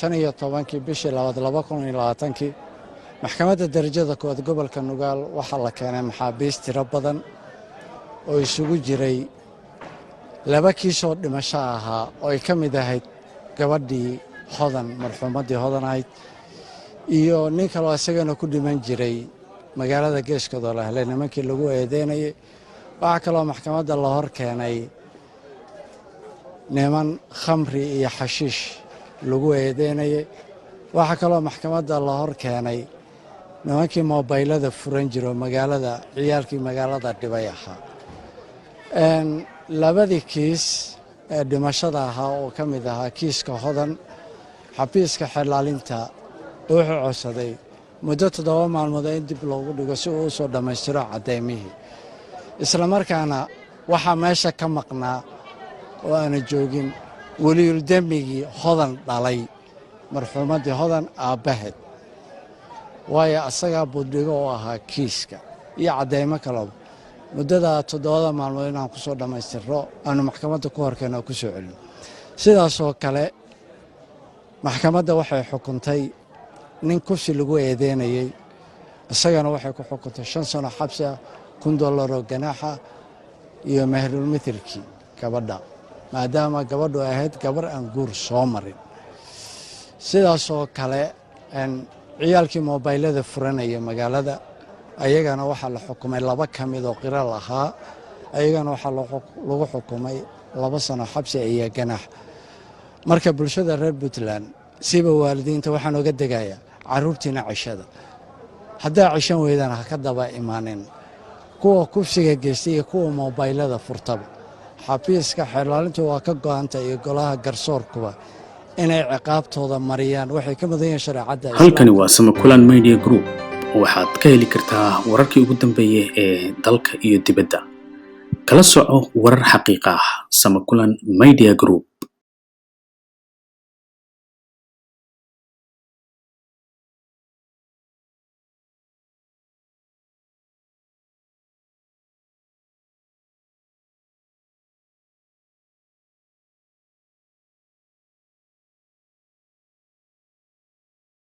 15 bishii 2020 maxkamadda darajada koowaad gobolka Nugaal waxaa la keenay maxaabiis tiro badan oo isugu jiray laba kiis oo dhimasho ahaa oo ay ka mid ahayd gabadhii Hodan marxuumadii Hodan ahayd iyo nin kale oo isagana ku dhiman jiray magaalada Geeskooda la helay nimankii lagu eedeynayay. waxaa kaloo maxkamadda la hor keenay niman khamri iyo xashiish lagu eedeynayay. waxaa kaloo maxkamadda la hor keenay nimankii moobaylada furan jiro magaalada ciyaalkii magaalada dhibay ahaa. labadii kiis ee dhimashada ahaa oo ka mid ahaa kiiska Hodan xafiiska xilaalinta wuxuu codsaday muddo 7 maalmood in dib loogu dhigo si uu soo dhammaystiro cadeymihii. isla markaana waxaa meesha ka maqnaa oo aan joogin waliyul dambigii Hodan dhalay marxuumadii Hodan aabaheed, waayo asaga budhigo oo ahaa kiiska iyo cadeymo kale. muddada 7 maalmood inaan ku soo dhammaystiro aanu maxkamadda ku horkeeno ku soo celin. sidaas oo kale maxkamadda waxay xukuntay nin kufsi lagu eedeynayay, isagana waxay ku xukuntay 5 sano xabsi ah, $1,000 oo ganaaxa iyo meherul mithlkii gabadha, maadaama gabadhu ahayd gabar aan guur soo marin. sidaas oo kale ciyaalkii moobaylada furanaya magaalada ayagana waxaa la xukumay 2 ka mid oo qiral ahaa, ayagana waxaa lagu xukumay 2 sano xabsi iyo ganaax. marka bulshada reer Puntland siba waalidiinta waxaan uga degayaa caruurtiina cishada haddaa cishan weydaan ha ka daba imaanin kuwa kufsiga geystay iyo kuwa moobaylada furtaba. xafiiska xilaalintu waa ka go'antay iyo golaha garsoorkuba inay ciqaabtooda mariyaan waxay ka mudan yihiin shareecada. halkani waa Samakulan Media Group. waxaad ka heli kartaa wararkii ugu dambeeyay ee dalka iyo dibadda. kala soco warar xaqiiqo ah. Samakulan Media Group.